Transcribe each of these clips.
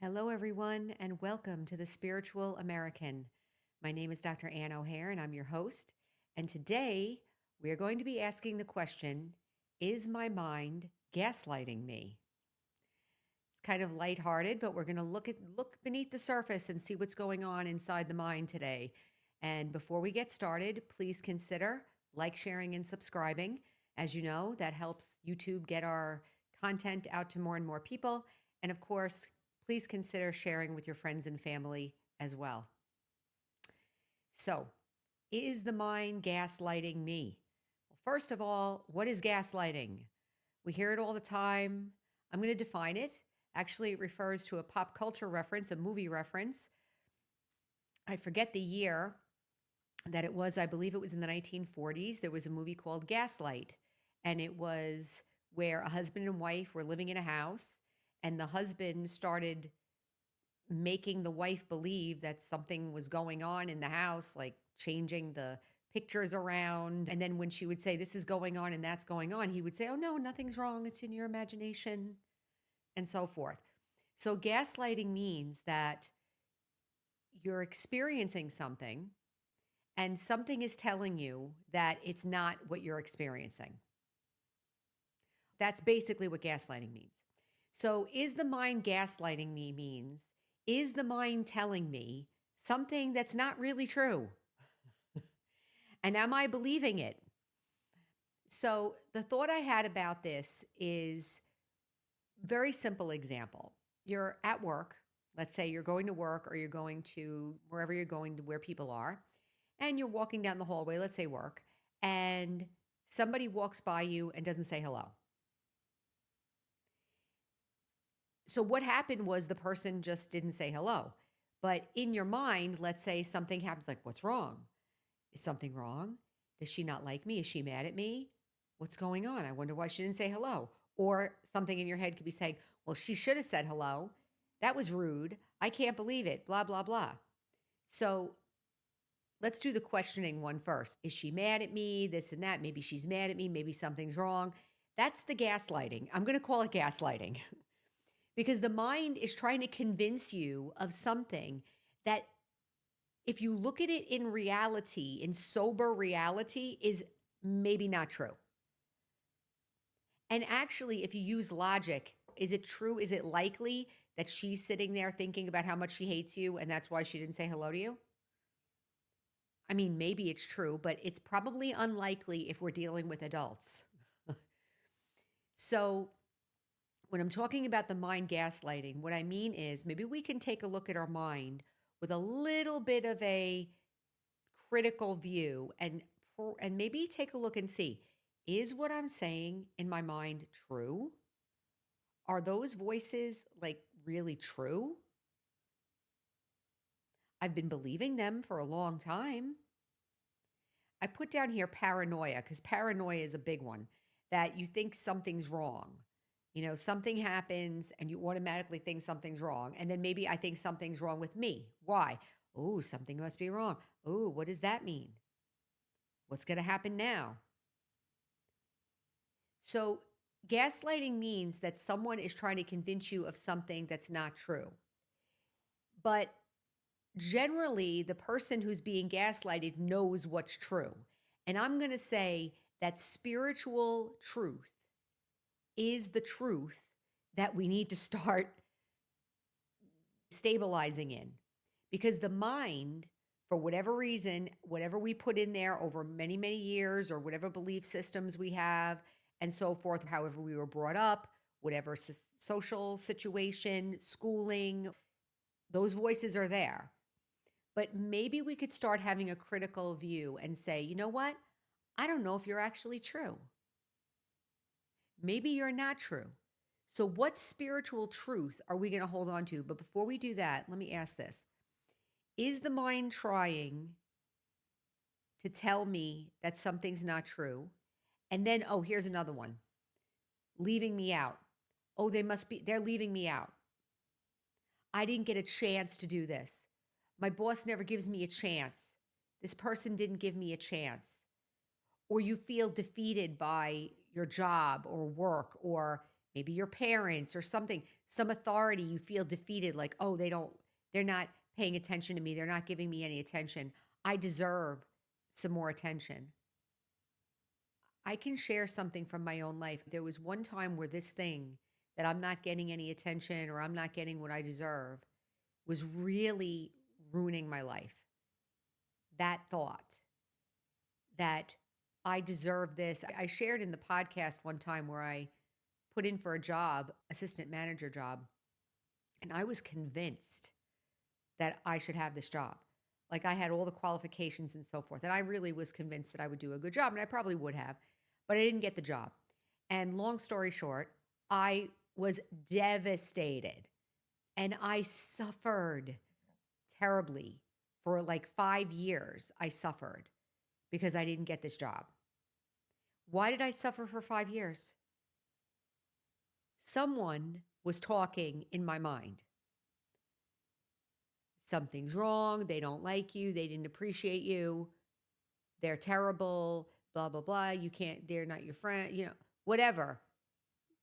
Hello, everyone, and welcome to the Spiritual American. My name is Dr. Ann O'Hare, and I'm your host. And today we are going to be asking the question: is my mind gaslighting me? It's kind of lighthearted, but we're going to look beneath the surface and see what's going on inside the mind today. And before we get started, please consider like, sharing, and subscribing. As you know, that helps YouTube get our content out to more and more people. And of course, please consider sharing with your friends and family as well. So, is the mind gaslighting me? Well, first of all, what is gaslighting? We hear it all the time. I'm going to define it. Actually, it refers to a pop culture reference, a movie reference. I forget the year that it was. I believe it was in the 1940s. There was a movie called Gaslight, and it was where a husband and wife were living in a house, and the husband started making the wife believe that something was going on in the house, like changing the pictures around. And then when she would say, "This is going on and that's going on," he would say, "Oh, no, nothing's wrong. It's in your imagination," and so forth. So, gaslighting means that you're experiencing something and something is telling you that it's not what you're experiencing. That's basically what gaslighting means. So, is the mind gaslighting me means, is the mind telling me something that's not really true? And am I believing it? So, the thought I had about this is very simple example. You're at work. Let's say you're going to work or you're going to wherever you're going to where people are, and you're walking down the hallway, let's say work, and somebody walks by you and doesn't say hello. So what happened was the person just didn't say hello. But in your mind, let's say something happens like, what's wrong? Is something wrong? Does she not like me? Is she mad at me? What's going on? I wonder why she didn't say hello. Or something in your head could be saying, well, she should have said hello. That was rude. I can't believe it. Blah, blah, blah. So let's do the questioning one first. Is she mad at me? This and that. Maybe she's mad at me. Maybe something's wrong. That's the gaslighting. I'm going to call it gaslighting. Because the mind is trying to convince you of something that, if you look at it in reality, in sober reality, is maybe not true. And actually, if you use logic, is it true? Is it likely that she's sitting there thinking about how much she hates you and that's why she didn't say hello to you? I mean, maybe it's true, but it's probably unlikely if we're dealing with adults. So, when I'm talking about the mind gaslighting, what I mean is maybe we can take a look at our mind with a little bit of a critical view and maybe take a look and see, is what I'm saying in my mind true? Are those voices like really true? I've been believing them for a long time. I put down here paranoia because paranoia is a big one, that you think something's wrong. You know, something happens and you automatically think something's wrong. And then maybe I think something's wrong with me. Why? Oh, something must be wrong. Oh, what does that mean? What's going to happen now? So, gaslighting means that someone is trying to convince you of something that's not true. But generally, the person who's being gaslighted knows what's true. And I'm going to say that spiritual truth is the truth that we need to start stabilizing in. Because the mind, for whatever reason, whatever we put in there over many, many years, or whatever belief systems we have, and so forth, however we were brought up, whatever social situation, schooling, those voices are there. But maybe we could start having a critical view and say, you know what? I don't know if you're actually true. Maybe you're not true. So, what spiritual truth are we going to hold on to? But before we do that, let me ask this: is the mind trying to tell me that something's not true? And then, oh, here's another one: leaving me out. Oh, they're leaving me out. I didn't get a chance to do this. My boss never gives me a chance. This person didn't give me a chance. Or you feel defeated by your job or work, or maybe your parents or something, some authority, you feel defeated, like, oh, they're not paying attention to me. They're not giving me any attention. I deserve some more attention. I can share something from my own life. There was one time where this thing that I'm not getting any attention or I'm not getting what I deserve was really ruining my life. That thought that I deserve this. I shared in the podcast one time where I put in for a job, assistant manager job, and I was convinced that I should have this job. Like I had all the qualifications and so forth. And I really was convinced that I would do a good job, and I probably would have, but I didn't get the job. And long story short, I was devastated and I suffered terribly for like 5 years. I suffered because I didn't get this job. Why did I suffer for 5 years? Someone was talking in my mind. Something's wrong. They don't like you. They didn't appreciate you. They're terrible, blah, blah, blah. You can't, they're not your friend, whatever.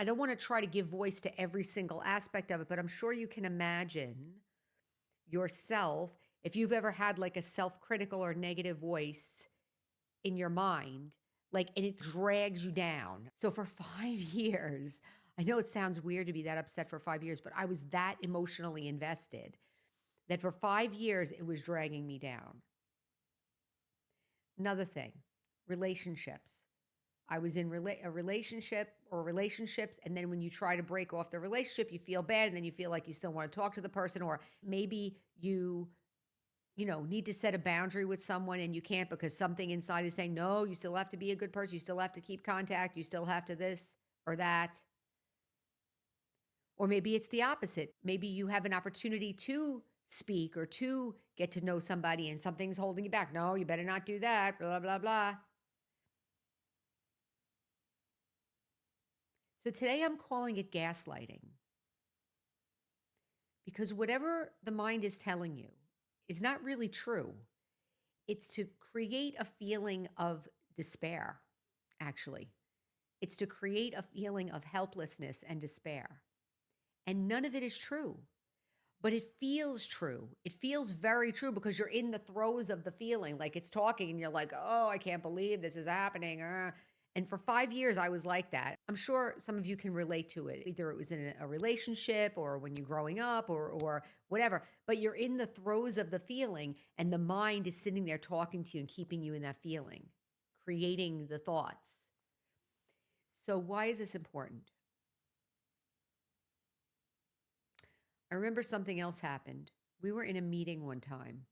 I don't want to try to give voice to every single aspect of it, but I'm sure you can imagine yourself, if you've ever had like a self-critical or negative voice in your mind, like, and it drags you down. So for 5 years, I know it sounds weird to be that upset for 5 years, but I was that emotionally invested that for 5 years, it was dragging me down. Another thing, relationships. I was in a relationship or relationships, and then when you try to break off the relationship, you feel bad, and then you feel like you still want to talk to the person, or maybe you need to set a boundary with someone and you can't because something inside is saying, no, you still have to be a good person. You still have to keep contact. You still have to this or that. Or maybe it's the opposite. Maybe you have an opportunity to speak or to get to know somebody and something's holding you back. No, you better not do that, blah, blah, blah. So today I'm calling it gaslighting because whatever the mind is telling you is not really true. It's to create a feeling of despair, actually. It's to create a feeling of helplessness and despair. And none of it is true. But it feels true. It feels very true because you're in the throes of the feeling. Like it's talking and you're like, oh, I can't believe this is happening. And for 5 years, I was like that. I'm sure some of you can relate to it. Either it was in a relationship or when you're growing up or whatever. But you're in the throes of the feeling and the mind is sitting there talking to you and keeping you in that feeling, creating the thoughts. So why is this important? I remember something else happened. We were in a meeting one time,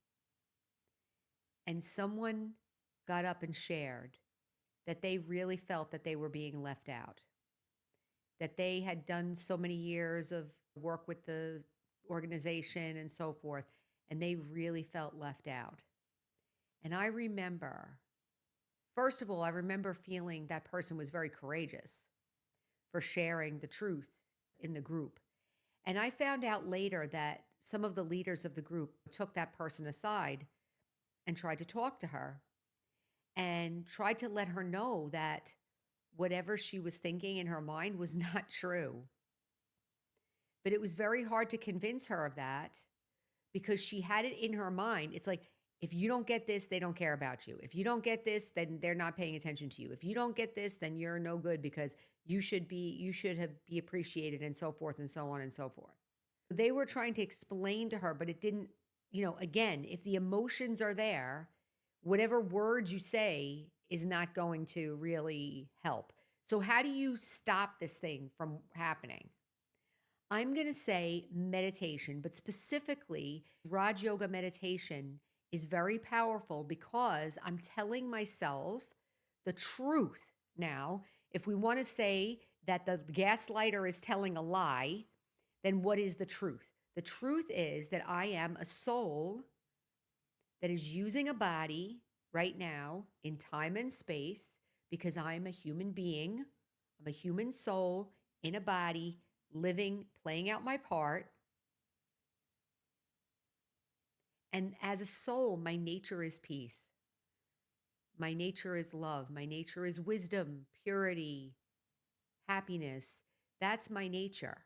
and someone got up and shared that they really felt that they were being left out, that they had done so many years of work with the organization and so forth, and they really felt left out. And I remember, first of all, I remember feeling that person was very courageous for sharing the truth in the group. And I found out later that some of the leaders of the group took that person aside and tried to talk to her and tried to let her know that whatever she was thinking in her mind was not true. But it was very hard to convince her of that because she had it in her mind. It's like, if you don't get this, they don't care about you. If you don't get this, then they're not paying attention to you. If you don't get this, then you're no good because you should be appreciated and so forth and so on and so forth. They were trying to explain to her, but it didn't, again, if the emotions are there, whatever words you say is not going to really help. So how do you stop this thing from happening? I'm going to say meditation, but specifically Raj Yoga meditation is very powerful because I'm telling myself the truth. Now, if we want to say that the gaslighter is telling a lie, then what is the truth? The truth is that I am a soul that is using a body right now in time and space because I'm a human being. I'm a human soul in a body, living, playing out my part. And as a soul, my nature is peace. My nature is love. My nature is wisdom, purity, happiness. That's my nature.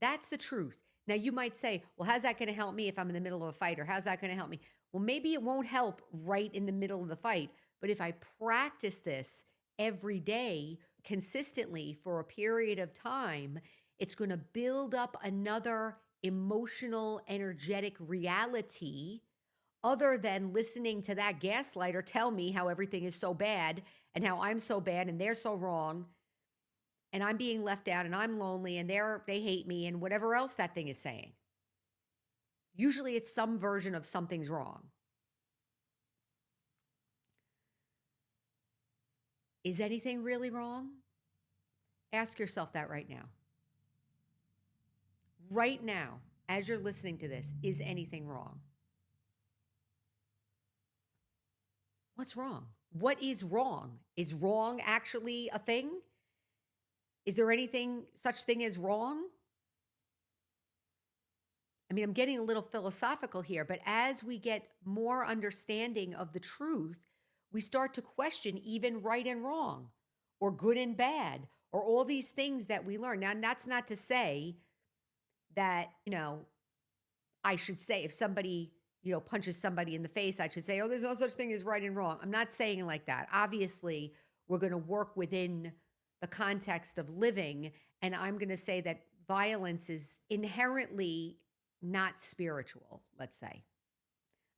That's the truth. Now, you might say, well, how's that going to help me if I'm in the middle of a fight? Or how's that going to help me? Well, maybe it won't help right in the middle of the fight. But if I practice this every day consistently for a period of time, it's going to build up another emotional, energetic reality other than listening to that gaslighter tell me how everything is so bad and how I'm so bad and they're so wrong and I'm being left out and I'm lonely and they hate me and whatever else that thing is saying. Usually it's some version of something's wrong. Is anything really wrong? Ask yourself that right now. Right now, as you're listening to this, is anything wrong? What's wrong? What is wrong? Is wrong actually a thing? Is there anything such thing as wrong? I mean, I'm getting a little philosophical here, but as we get more understanding of the truth, we start to question even right and wrong or good and bad or all these things that we learn. Now, that's not to say that, I should say if somebody, punches somebody in the face, I should say, oh, there's no such thing as right and wrong. I'm not saying like that. Obviously, we're going to work within the context of living. And I'm going to say that violence is inherently not spiritual, let's say.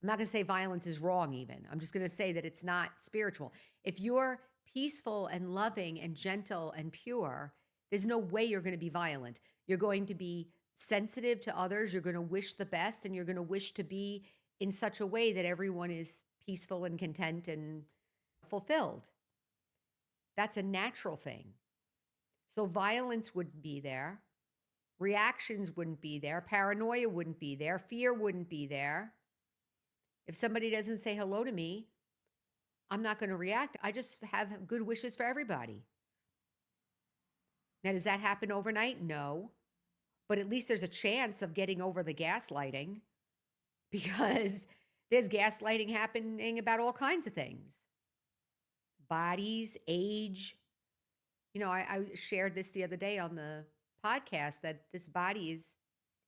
I'm not going to say violence is wrong, even. I'm just going to say that it's not spiritual. If you're peaceful and loving and gentle and pure, there's no way you're going to be violent. You're going to be sensitive to others. You're going to wish the best, and you're going to wish to be in such a way that everyone is peaceful and content and fulfilled. That's a natural thing. So violence wouldn't be there. Reactions wouldn't be there. Paranoia wouldn't be there. Fear wouldn't be there. If somebody doesn't say hello to me, I'm not going to react. I just have good wishes for everybody. Now, does that happen overnight? No. But at least there's a chance of getting over the gaslighting because there's gaslighting happening about all kinds of things. Bodies, age. I shared this the other day on the podcast that this body is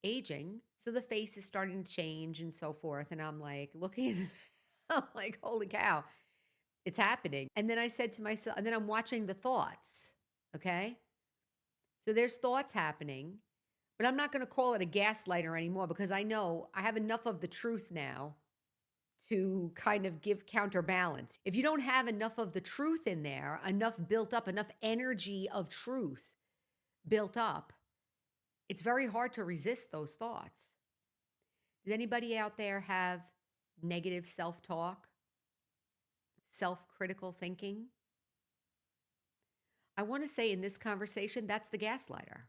aging. So the face is starting to change and so forth. And I'm like looking at I'm like, holy cow, it's happening. And then I said to myself, and then I'm watching the thoughts. Okay. So there's thoughts happening, but I'm not going to call it a gaslighter anymore because I know I have enough of the truth now to kind of give counterbalance. If you don't have enough of the truth in there, enough built up, enough energy of truth built up, it's very hard to resist those thoughts. Does anybody out there have negative self-talk, self-critical thinking? I want to say in this conversation, that's the gaslighter.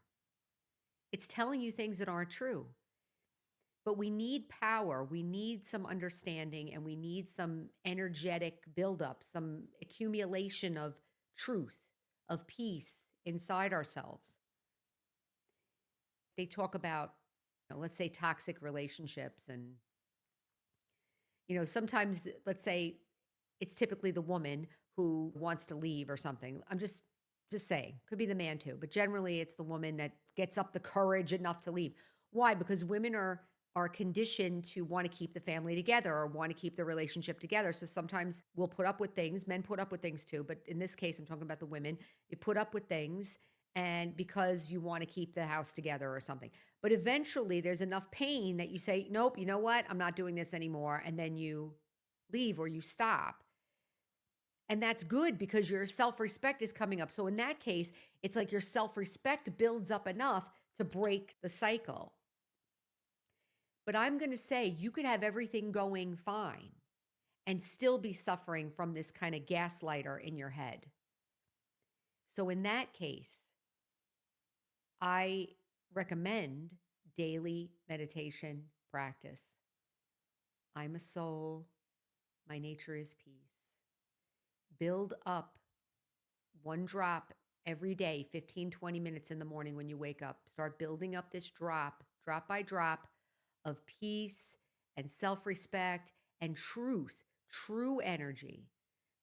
It's telling you things that aren't true. But we need power, we need some understanding, and we need some energetic buildup, some accumulation of truth, of peace inside ourselves. They talk about, let's say, toxic relationships. And, sometimes, let's say, it's typically the woman who wants to leave or something. I'm just saying, could be the man too, but generally it's the woman that gets up the courage enough to leave. Why? Because women are conditioned to want to keep the family together or want to keep the relationship together. So sometimes we'll put up with things. Men put up with things too, but in this case, I'm talking about the women. You put up with things and because you want to keep the house together or something. But eventually there's enough pain that you say, nope, you know what? I'm not doing this anymore. And then you leave or you stop. And that's good because your self-respect is coming up. So in that case, it's like your self-respect builds up enough to break the cycle. But I'm going to say you could have everything going fine and still be suffering from this kind of gaslighter in your head. So in that case, I recommend daily meditation practice. I'm a soul. My nature is peace. Build up one drop every day, 15, 20 minutes in the morning when you wake up. Start building up this drop by drop of peace and self-respect and truth, true energy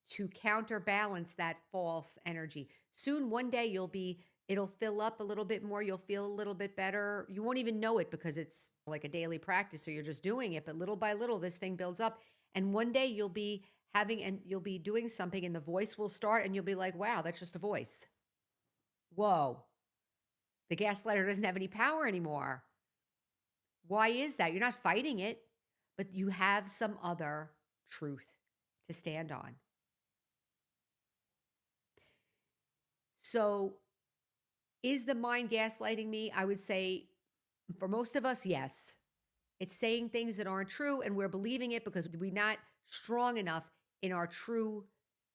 to counterbalance that false energy. Soon, one day, you'll be It'll fill up a little bit more. You'll feel a little bit better. You won't even know it because it's like a daily practice. So you're just doing it. But little by little, this thing builds up. And one day you'll be you'll be doing something and the voice will start and you'll be like, wow, that's just a voice. Whoa, the gaslighter doesn't have any power anymore. Why is that? You're not fighting it, but you have some other truth to stand on. So, is the mind gaslighting me? I would say for most of us, yes. It's saying things that aren't true, and we're believing it because we're not strong enough in our true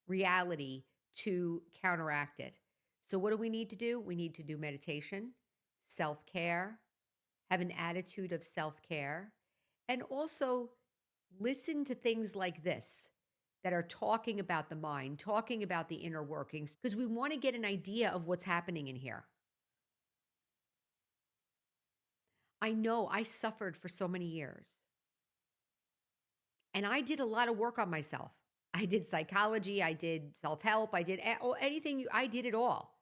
reality to counteract it. So, what do we need to do? We need to do meditation, self care, have an attitude of self care, and also listen to things like this that are talking about the mind, talking about the inner workings, because we want to get an idea of what's happening in here. I know I suffered for so many years and I did a lot of work on myself. I did psychology, I did self help, I did anything, I did it all.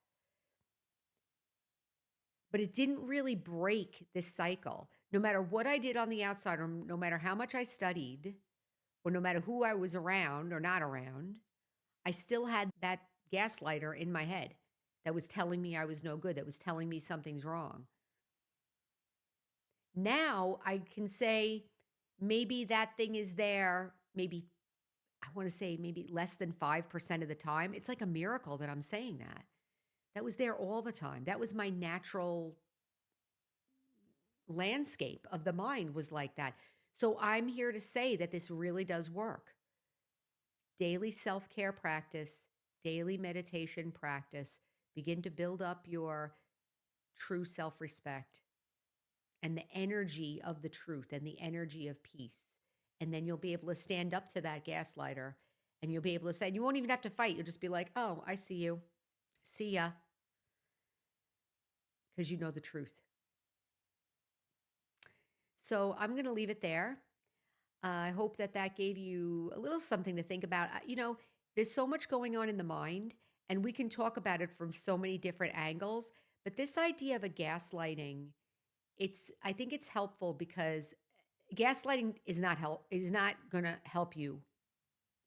But it didn't really break this cycle. No matter what I did on the outside, or no matter how much I studied, or no matter who I was around or not around, I still had that gaslighter in my head that was telling me I was no good, that was telling me something's wrong. Now I can say maybe that thing is there, maybe I want to say maybe less than 5% of the time. It's like a miracle that I'm saying that. That was there all the time. That was my natural landscape of the mind was like that. So I'm here to say that this really does work. Daily self care practice, daily meditation practice, begin to build up your true self respect and the energy of the truth and the energy of peace. And then you'll be able to stand up to that gaslighter and you'll be able to say, and you won't even have to fight. You'll just be like, oh, I see you. See ya. Because you know the truth. So I'm going to leave it there. I hope that that gave you a little something to think about. There's so much going on in the mind, and we can talk about it from so many different angles. But this idea of a gaslighting, I think it's helpful because gaslighting is not going to help you.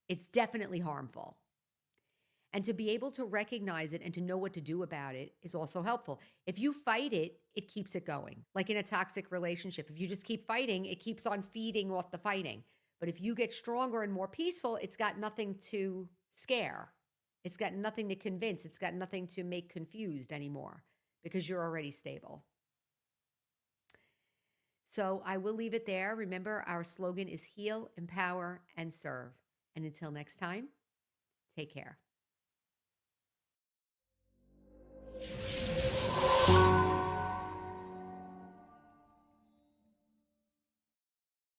It's definitely harmful. And to be able to recognize it and to know what to do about it is also helpful. If you fight it, it keeps it going. Like in a toxic relationship, if you just keep fighting, it keeps on feeding off the fighting. But if you get stronger and more peaceful, it's got nothing to scare. It's got nothing to convince. It's got nothing to make confused anymore because you're already stable. So I will leave it there. Remember, our slogan is heal, empower, and serve. And until next time, take care.